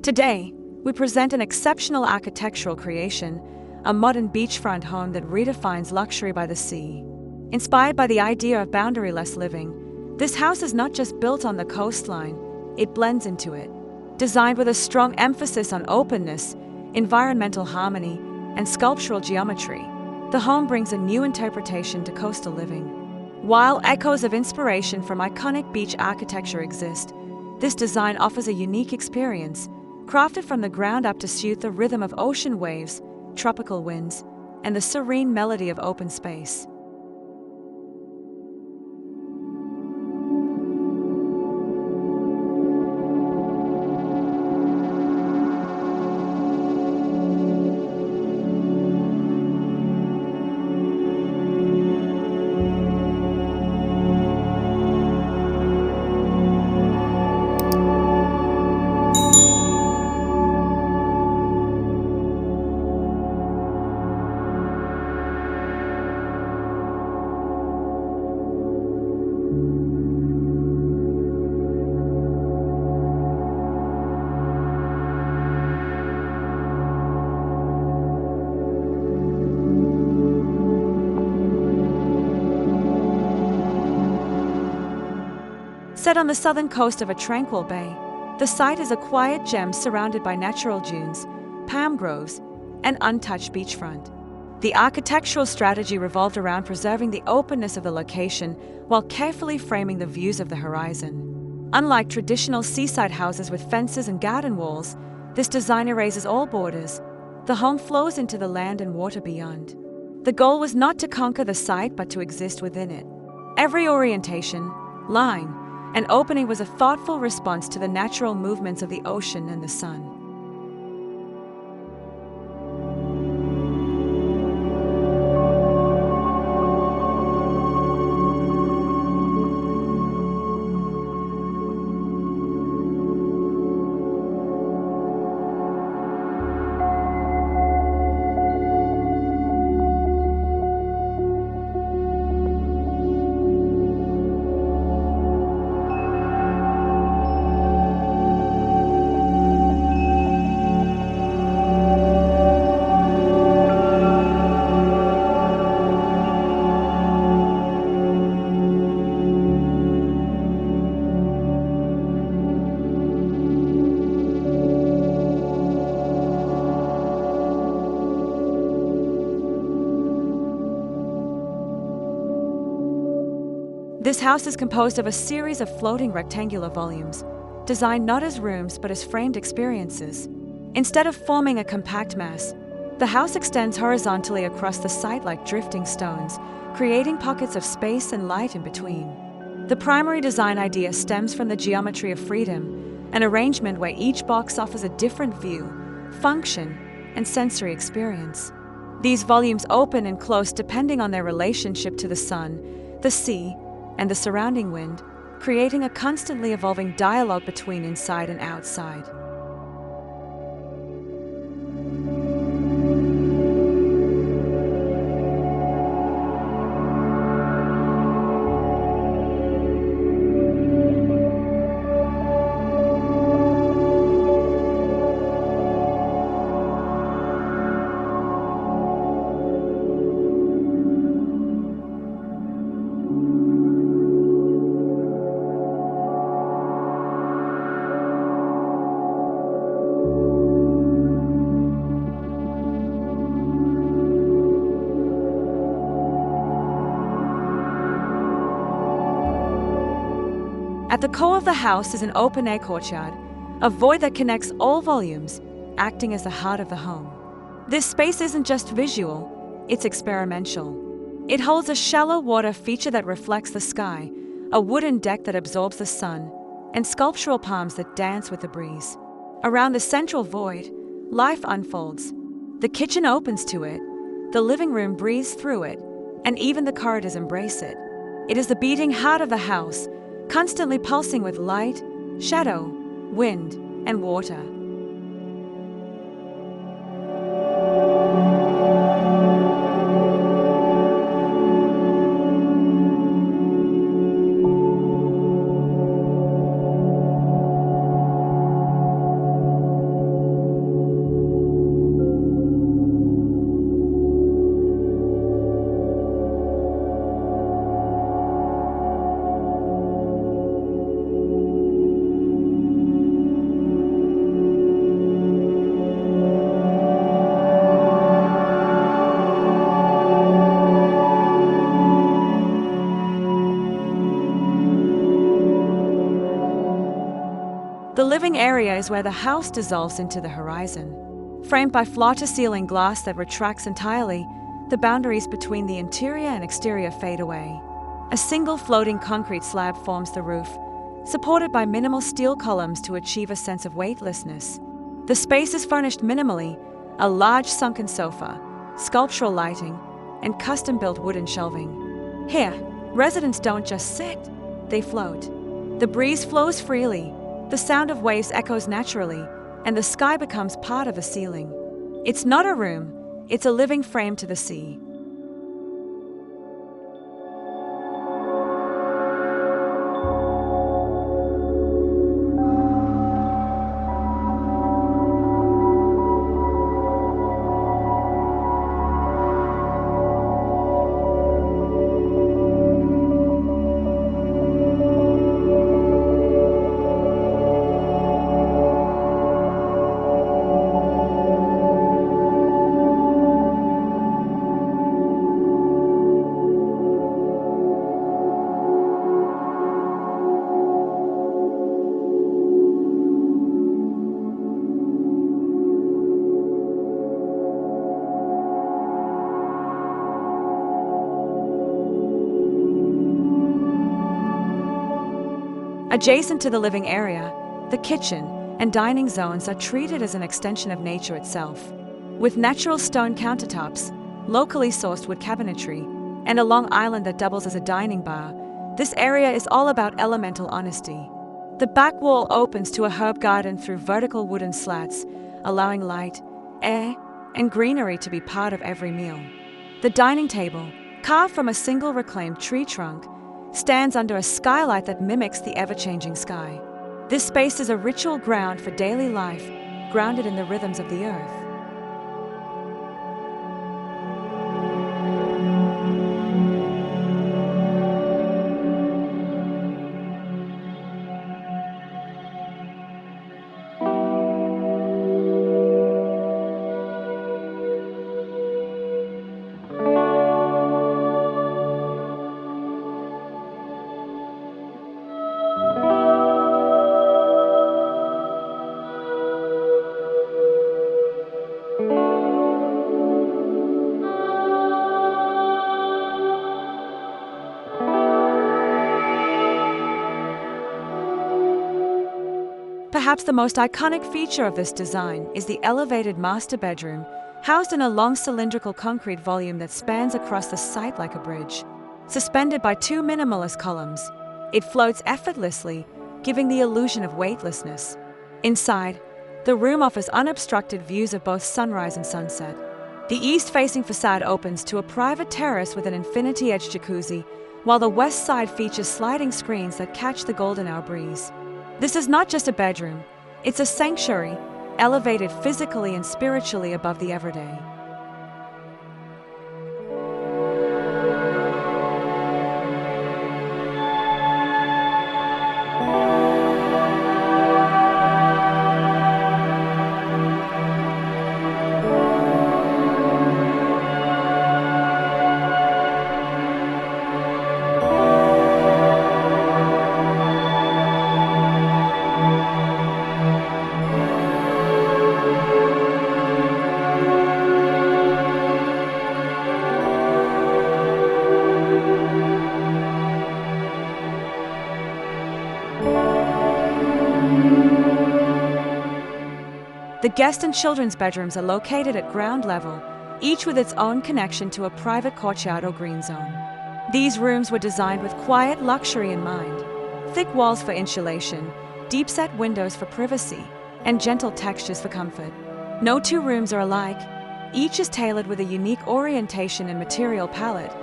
Today, we present an exceptional architectural creation, a modern beachfront home that redefines luxury by the sea. Inspired by the idea of boundaryless living, this house is not just built on the coastline, it blends into it. Designed with a strong emphasis on openness, environmental harmony, and sculptural geometry, the home brings a new interpretation to coastal living. While echoes of inspiration from iconic beach architecture exist, this design offers a unique experience, crafted from the ground up to suit the rhythm of ocean waves, tropical winds, and the serene melody of open space. Set on the southern coast of a tranquil bay, the site is a quiet gem surrounded by natural dunes, palm groves, and untouched beachfront. The architectural strategy revolved around preserving the openness of the location while carefully framing the views of the horizon. Unlike traditional seaside houses with fences and garden walls, this design erases all borders. The home flows into the land and water beyond. The goal was not to conquer the site but to exist within it. Every orientation, line, and opening was a thoughtful response to the natural movements of the ocean and the sun. This house is composed of a series of floating rectangular volumes, designed not as rooms but as framed experiences. Instead of forming a compact mass, the house extends horizontally across the site like drifting stones, creating pockets of space and light in between. The primary design idea stems from the geometry of freedom, an arrangement where each box offers a different view, function, and sensory experience. These volumes open and close depending on their relationship to the sun, the sea, and the surrounding wind, creating a constantly evolving dialogue between inside and outside. At the core of the house is an open-air courtyard, a void that connects all volumes, acting as the heart of the home. This space isn't just visual, it's experimental. It holds a shallow water feature that reflects the sky, a wooden deck that absorbs the sun, and sculptural palms that dance with the breeze. Around the central void, life unfolds. The kitchen opens to it, the living room breathes through it, and even the corridors embrace it. It is the beating heart of the house, constantly pulsing with light, shadow, wind, and water. The living area is where the house dissolves into the horizon. Framed by floor-to-ceiling glass that retracts entirely, the boundaries between the interior and exterior fade away. A single floating concrete slab forms the roof, supported by minimal steel columns to achieve a sense of weightlessness. The space is furnished minimally: a large sunken sofa, sculptural lighting, and custom-built wooden shelving. Here, residents don't just sit, they float. The breeze flows freely, the sound of waves echoes naturally, and the sky becomes part of the ceiling. It's not a room, it's a living frame to the sea. Adjacent to the living area, the kitchen and dining zones are treated as an extension of nature itself. With natural stone countertops, locally sourced wood cabinetry, and a long island that doubles as a dining bar, this area is all about elemental honesty. The back wall opens to a herb garden through vertical wooden slats, allowing light, air, and greenery to be part of every meal. The dining table, carved from a single reclaimed tree trunk, stands under a skylight that mimics the ever-changing sky. This space is a ritual ground for daily life, grounded in the rhythms of the earth. Perhaps the most iconic feature of this design is the elevated master bedroom, housed in a long cylindrical concrete volume that spans across the site like a bridge. Suspended by two minimalist columns, it floats effortlessly, giving the illusion of weightlessness. Inside, the room offers unobstructed views of both sunrise and sunset. The east-facing facade opens to a private terrace with an infinity-edged jacuzzi, while the west side features sliding screens that catch the golden hour breeze. This is not just a bedroom, it's a sanctuary, elevated physically and spiritually above the everyday. The guest and children's bedrooms are located at ground level, each with its own connection to a private courtyard or green zone. These rooms were designed with quiet luxury in mind: thick walls for insulation, deep-set windows for privacy, and gentle textures for comfort. No two rooms are alike. Each is tailored with a unique orientation and material palette,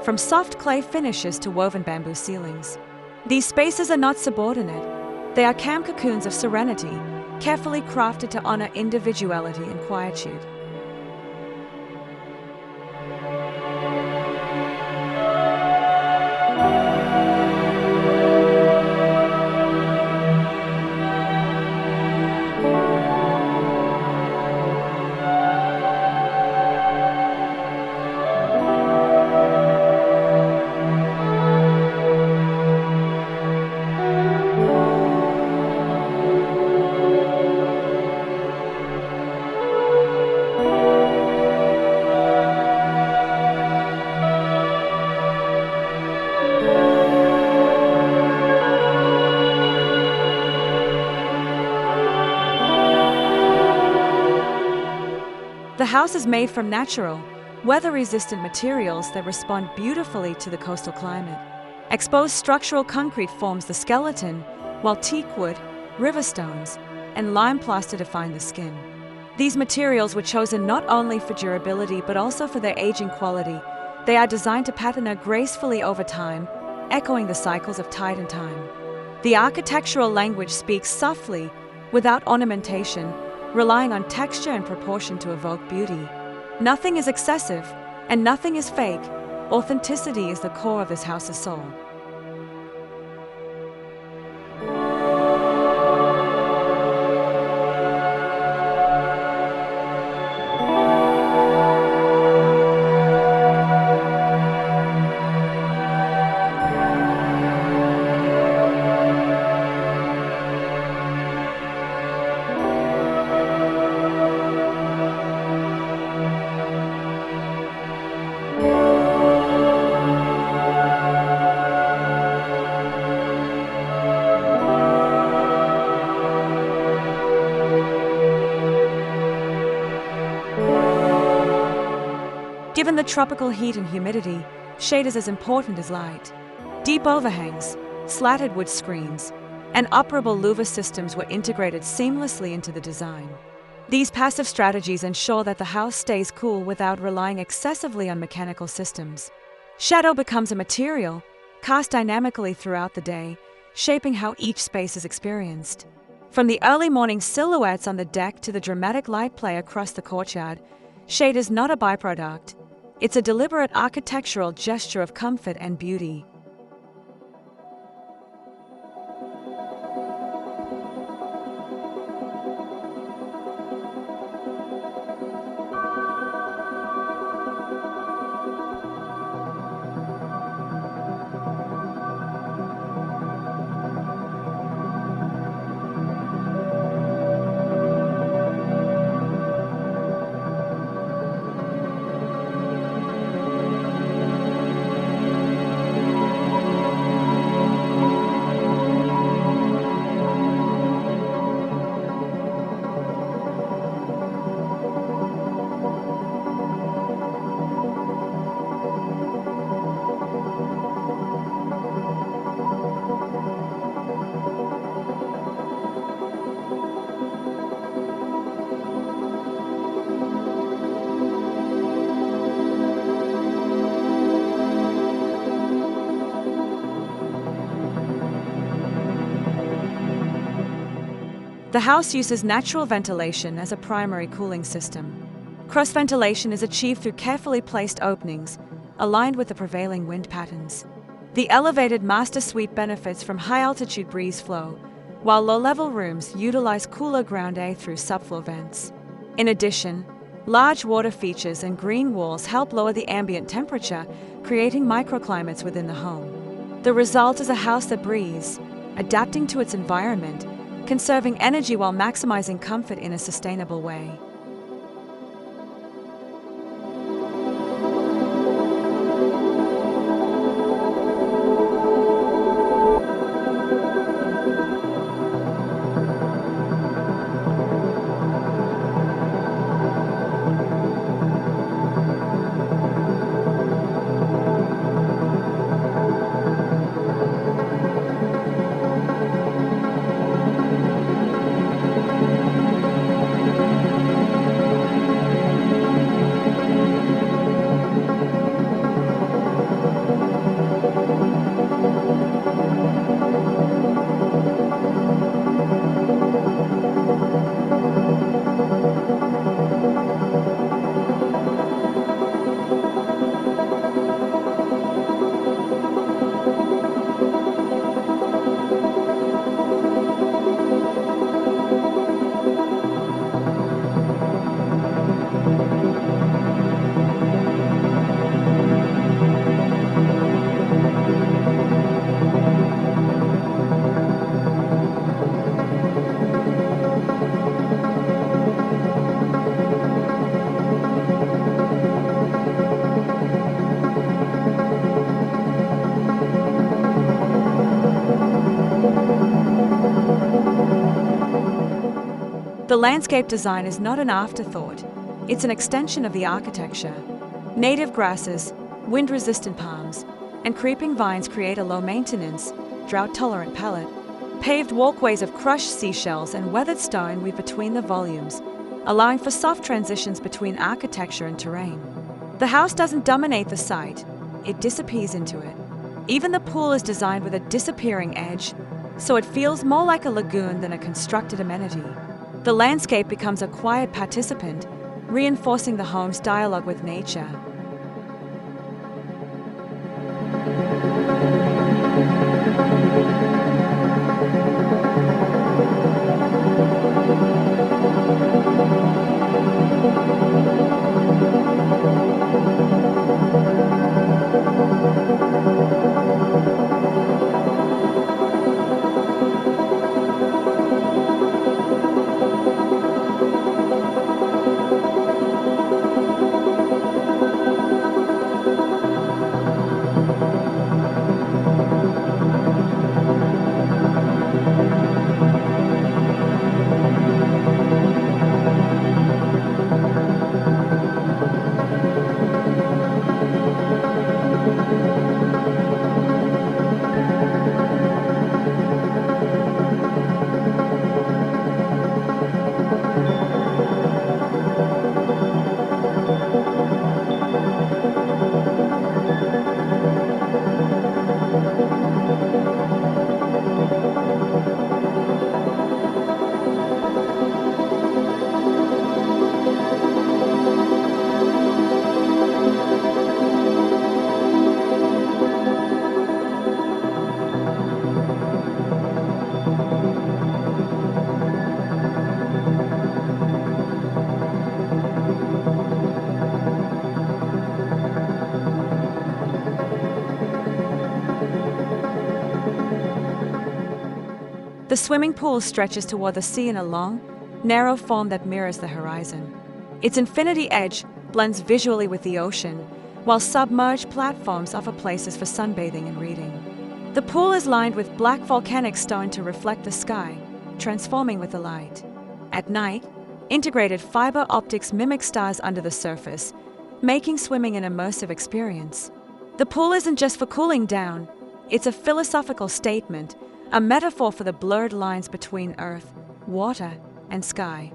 from soft clay finishes to woven bamboo ceilings. These spaces are not subordinate. They are calm cocoons of serenity, carefully crafted to honor individuality and quietude. house is made from natural, weather-resistant materials that respond beautifully to the coastal climate. Exposed structural concrete forms the skeleton, while teak wood, river stones, and lime plaster define the skin. These materials were chosen not only for durability but also for their aging quality. They are designed to patina gracefully over time, echoing the cycles of tide and time. The architectural language speaks softly, without ornamentation, relying on texture and proportion to evoke beauty. Nothing is excessive, and nothing is fake. Authenticity is the core of this house's soul. Given the tropical heat and humidity, shade is as important as light. Deep overhangs, slatted wood screens, and operable louver systems were integrated seamlessly into the design. These passive strategies ensure that the house stays cool without relying excessively on mechanical systems. Shadow becomes a material, cast dynamically throughout the day, shaping how each space is experienced. From the early morning silhouettes on the deck to the dramatic light play across the courtyard, shade is not a byproduct. It's a deliberate architectural gesture of comfort and beauty. The house uses natural ventilation as a primary cooling system. Cross ventilation is achieved through carefully placed openings, aligned with the prevailing wind patterns. The elevated master suite benefits from high-altitude breeze flow, while low-level rooms utilize cooler ground air through subfloor vents. In addition, large water features and green walls help lower the ambient temperature, creating microclimates within the home. The result is a house that breathes, adapting to its environment, conserving energy while maximizing comfort in a sustainable way. The landscape design is not an afterthought. It's an extension of the architecture. Native grasses, wind-resistant palms, and creeping vines create a low-maintenance, drought-tolerant palette. Paved walkways of crushed seashells and weathered stone weave between the volumes, allowing for soft transitions between architecture and terrain. The house doesn't dominate the site, it disappears into it. Even the pool is designed with a disappearing edge, so it feels more like a lagoon than a constructed amenity. The landscape becomes a quiet participant, reinforcing the home's dialogue with nature. The swimming pool stretches toward the sea in a long, narrow form that mirrors the horizon. Its infinity edge blends visually with the ocean, while submerged platforms offer places for sunbathing and reading. The pool is lined with black volcanic stone to reflect the sky, transforming with the light. At night, integrated fiber optics mimic stars under the surface, making swimming an immersive experience. The pool isn't just for cooling down, it's a philosophical statement, a metaphor for the blurred lines between earth, water, and sky.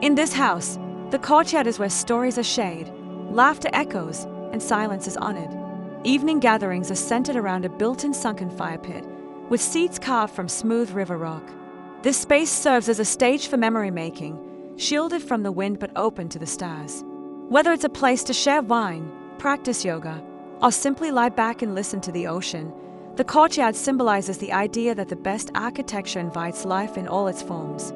In this house, the courtyard is where stories are shared, laughter echoes, and silence is honored. Evening gatherings are centered around a built-in sunken fire pit, with seats carved from smooth river rock. This space serves as a stage for memory making, shielded from the wind but open to the stars. Whether it's a place to share wine, practice yoga, or simply lie back and listen to the ocean, the courtyard symbolizes the idea that the best architecture invites life in all its forms.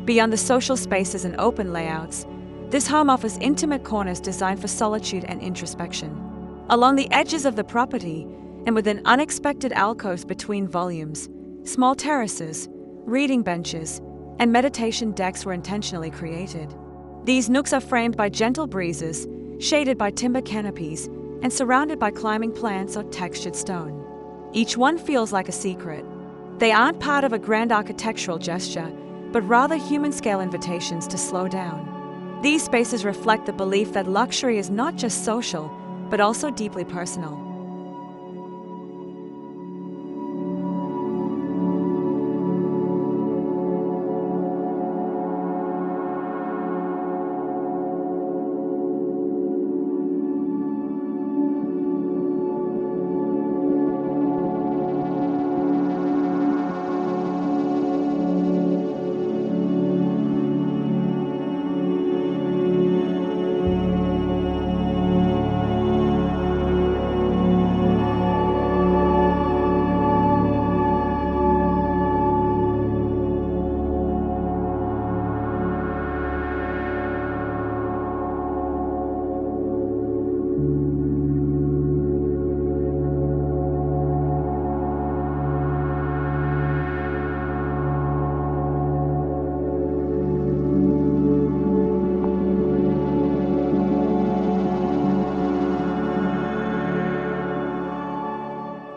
Beyond the social spaces and open layouts, this home offers intimate corners designed for solitude and introspection. Along the edges of the property, and within unexpected alcoves between volumes, small terraces, reading benches, and meditation decks were intentionally created. These nooks are framed by gentle breezes, shaded by timber canopies, and surrounded by climbing plants or textured stone. Each one feels like a secret. They aren't part of a grand architectural gesture, but rather human-scale invitations to slow down. These spaces reflect the belief that luxury is not just social, but also deeply personal.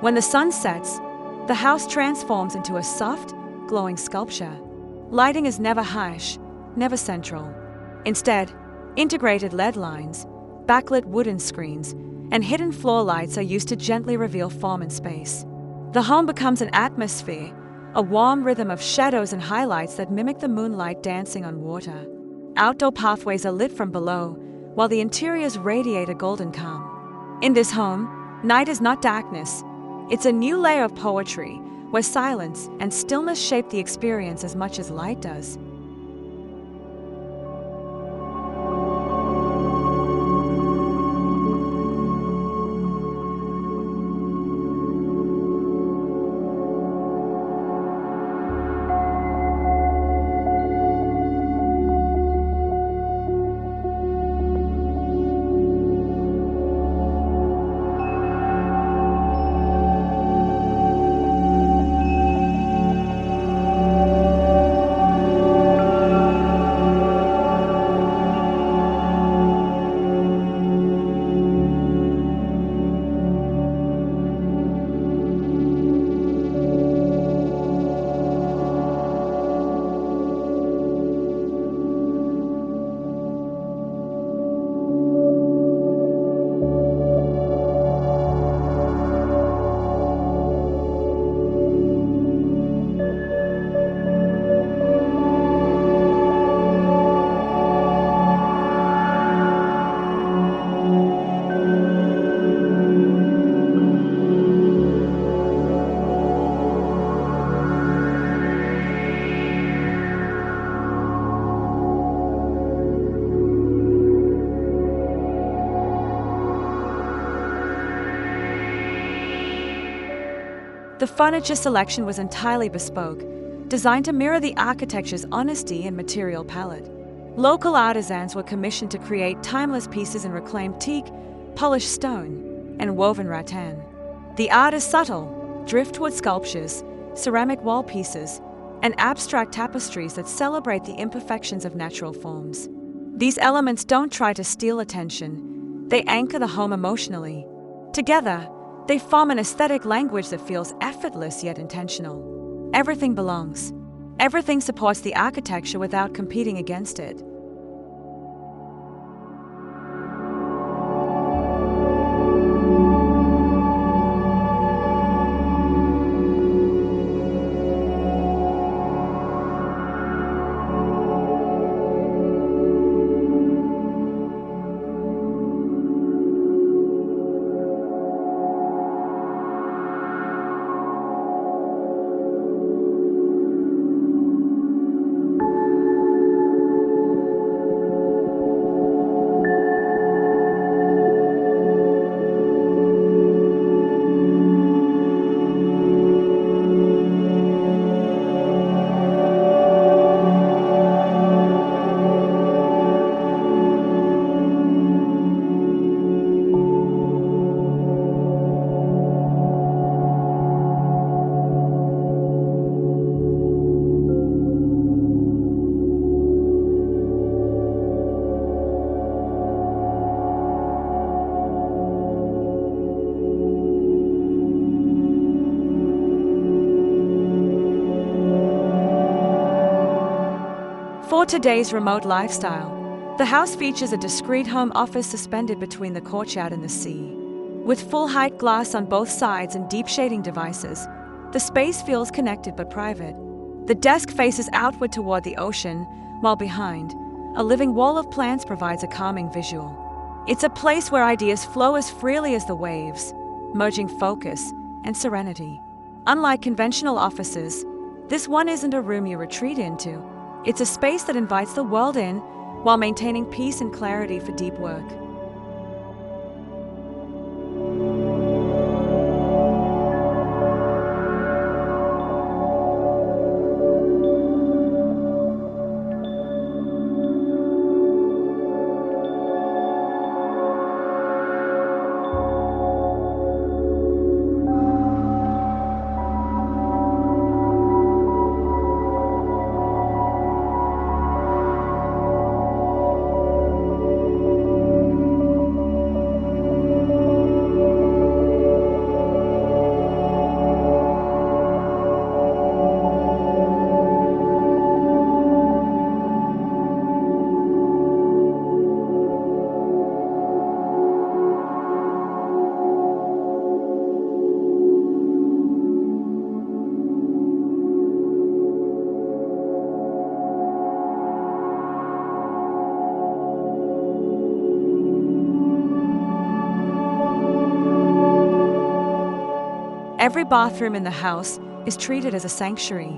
When the sun sets, the house transforms into a soft, glowing sculpture. Lighting is never harsh, never central. Instead, integrated LED lines, backlit wooden screens, and hidden floor lights are used to gently reveal form and space. The home becomes an atmosphere, a warm rhythm of shadows and highlights that mimic the moonlight dancing on water. Outdoor pathways are lit from below, while the interiors radiate a golden calm. In this home, night is not darkness. It's a new layer of poetry, where silence and stillness shape the experience as much as light does. The furniture selection was entirely bespoke, designed to mirror the architecture's honesty and material palette. Local artisans were commissioned to create timeless pieces in reclaimed teak, polished stone, and woven rattan. The art is subtle: driftwood sculptures, ceramic wall pieces, and abstract tapestries that celebrate the imperfections of natural forms. These elements don't try to steal attention, they anchor the home emotionally. Together, they form an aesthetic language that feels effortless yet intentional. Everything belongs. Everything supports the architecture without competing against it. For today's remote lifestyle, the house features a discreet home office suspended between the courtyard and the sea. With full-height glass on both sides and deep shading devices, the space feels connected but private. The desk faces outward toward the ocean, while behind, a living wall of plants provides a calming visual. It's a place where ideas flow as freely as the waves, merging focus and serenity. Unlike conventional offices, this one isn't a room you retreat into. It's a space that invites the world in while maintaining peace and clarity for deep work. Every bathroom in the house is treated as a sanctuary.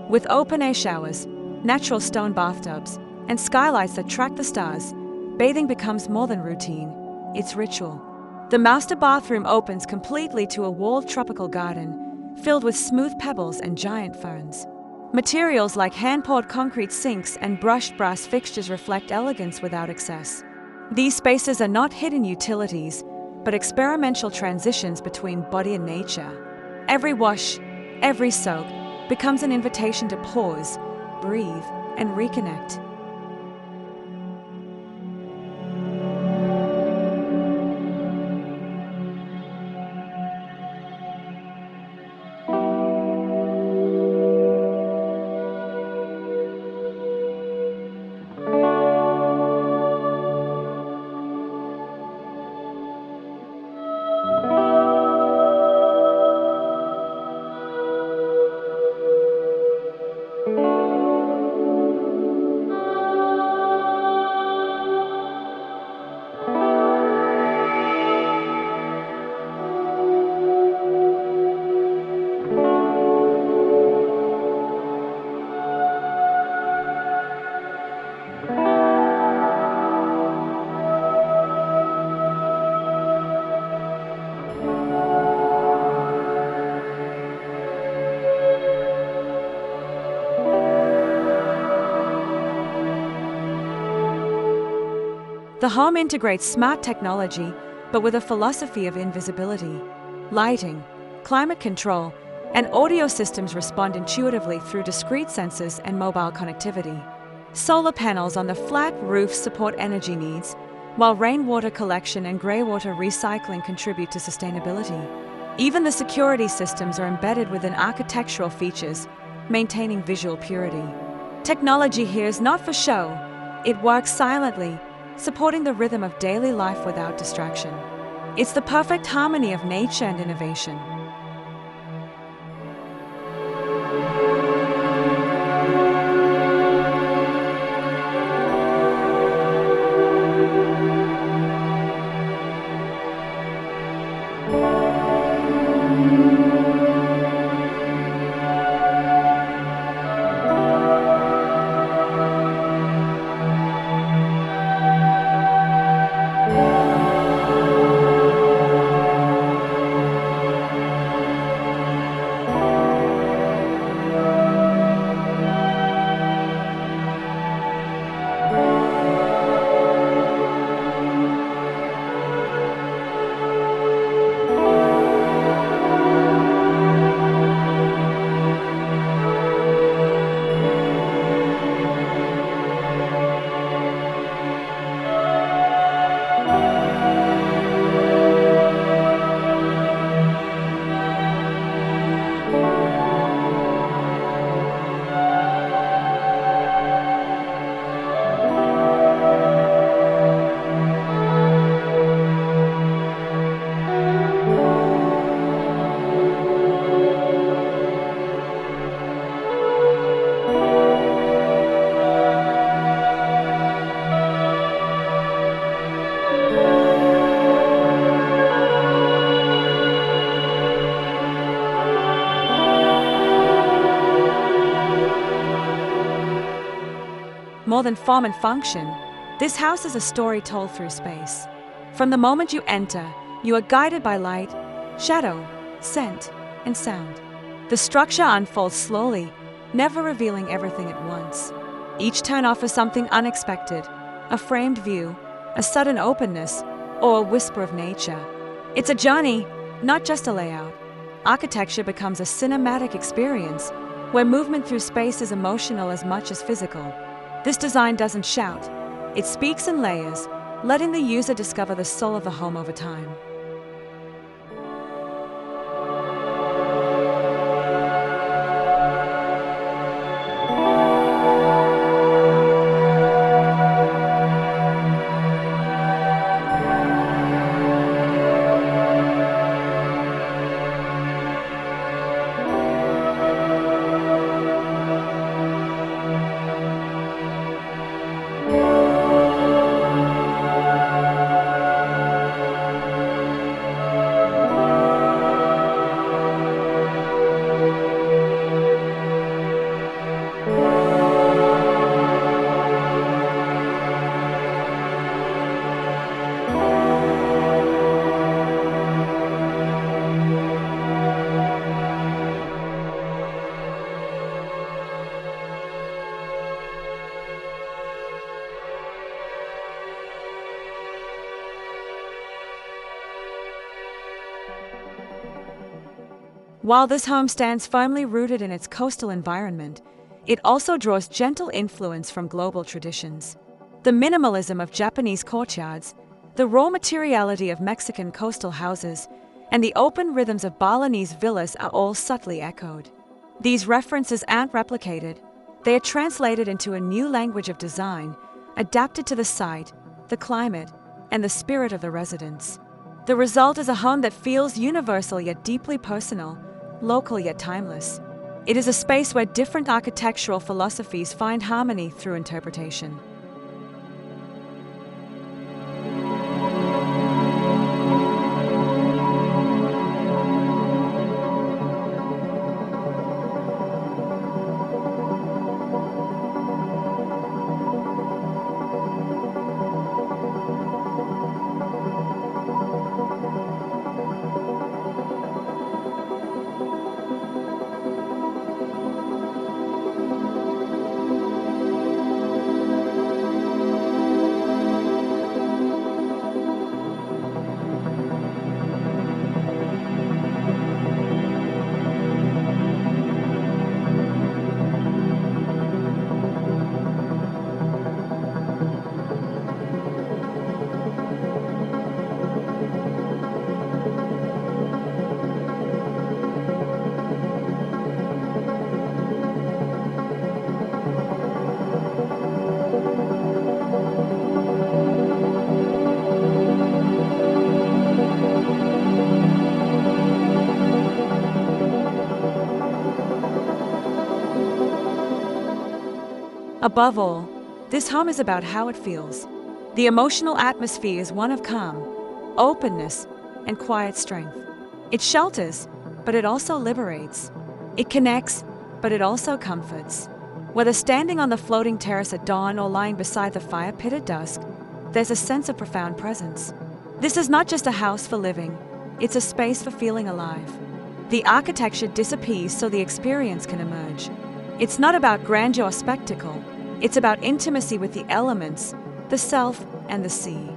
With open-air showers, natural stone bathtubs, and skylights that track the stars, bathing becomes more than routine. It's ritual. The master bathroom opens completely to a walled tropical garden, filled with smooth pebbles and giant ferns. Materials like hand-poured concrete sinks and brushed brass fixtures reflect elegance without excess. These spaces are not hidden utilities, but experimental transitions between body and nature. Every wash, every soak, becomes an invitation to pause, breathe, and reconnect. The home integrates smart technology, but with a philosophy of invisibility. Lighting, climate control, and audio systems respond intuitively through discrete sensors and mobile connectivity. Solar panels on the flat roofs support energy needs, while rainwater collection and greywater recycling contribute to sustainability. Even the security systems are embedded within architectural features, maintaining visual purity. Technology here is not for show. It works silently, supporting the rhythm of daily life without distraction. It's the perfect harmony of nature and innovation. More than form and function, this house is a story told through space. From the moment you enter, you are guided by light, shadow, scent, and sound. The structure unfolds slowly, never revealing everything at once. Each turn offers something unexpected, a framed view, a sudden openness, or a whisper of nature. It's a journey, not just a layout. Architecture becomes a cinematic experience where movement through space is emotional as much as physical. This design doesn't shout, it speaks in layers, letting the user discover the soul of the home over time. While this home stands firmly rooted in its coastal environment, it also draws gentle influence from global traditions. The minimalism of Japanese courtyards, the raw materiality of Mexican coastal houses, and the open rhythms of Balinese villas are all subtly echoed. These references aren't replicated, they are translated into a new language of design, adapted to the site, the climate, and the spirit of the residents. The result is a home that feels universal yet deeply personal, local yet timeless. It is a space where different architectural philosophies find harmony through interpretation. Above all, this home is about how it feels. The emotional atmosphere is one of calm, openness, and quiet strength. It shelters, but it also liberates. It connects, but it also comforts. Whether standing on the floating terrace at dawn or lying beside the fire pit at dusk, there's a sense of profound presence. This is not just a house for living, it's a space for feeling alive. The architecture disappears so the experience can emerge. It's not about grandeur or spectacle, it's about intimacy with the elements, the self, and the sea.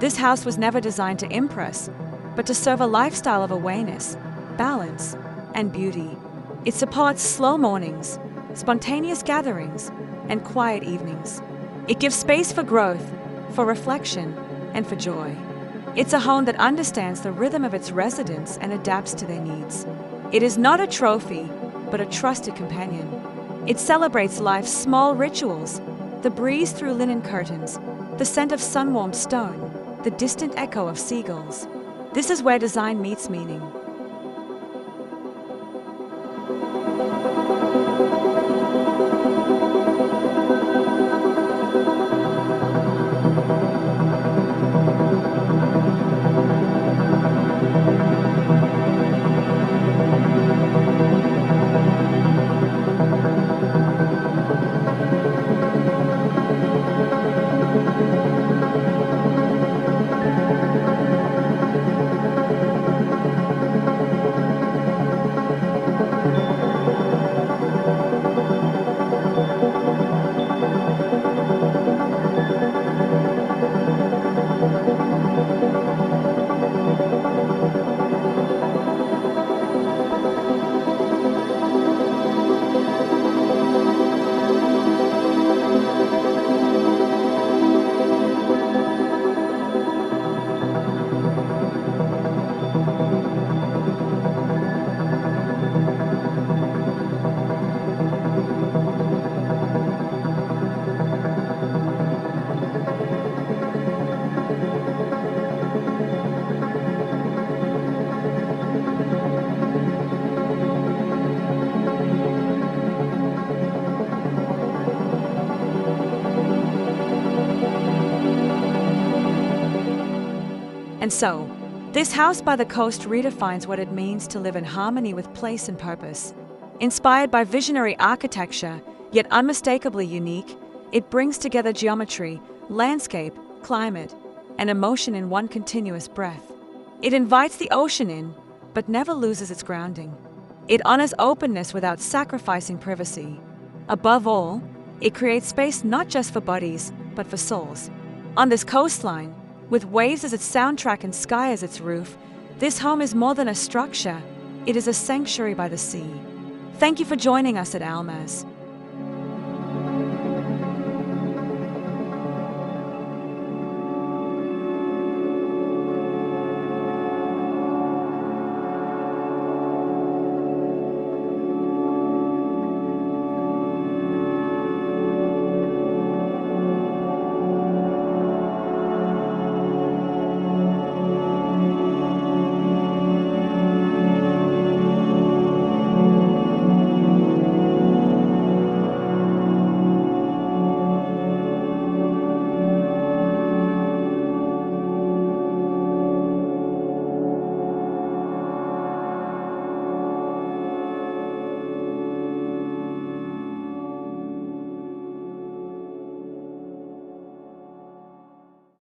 This house was never designed to impress, but to serve a lifestyle of awareness, balance, and beauty. It supports slow mornings, spontaneous gatherings, and quiet evenings. It gives space for growth, for reflection, and for joy. It's a home that understands the rhythm of its residents and adapts to their needs. It is not a trophy, but a trusted companion. It celebrates life's small rituals, the breeze through linen curtains, the scent of sun-warmed stone, the distant echo of seagulls. This is where design meets meaning. And so, this house by the coast redefines what it means to live in harmony with place and purpose. Inspired by visionary architecture, yet unmistakably unique, it brings together geometry, landscape, climate, and emotion in one continuous breath. It invites the ocean in, but never loses its grounding. It honors openness without sacrificing privacy. Above all, it creates space not just for bodies, but for souls. On this coastline, with waves as its soundtrack and sky as its roof, this home is more than a structure, it is a sanctuary by the sea. Thank you for joining us at ALMAZ.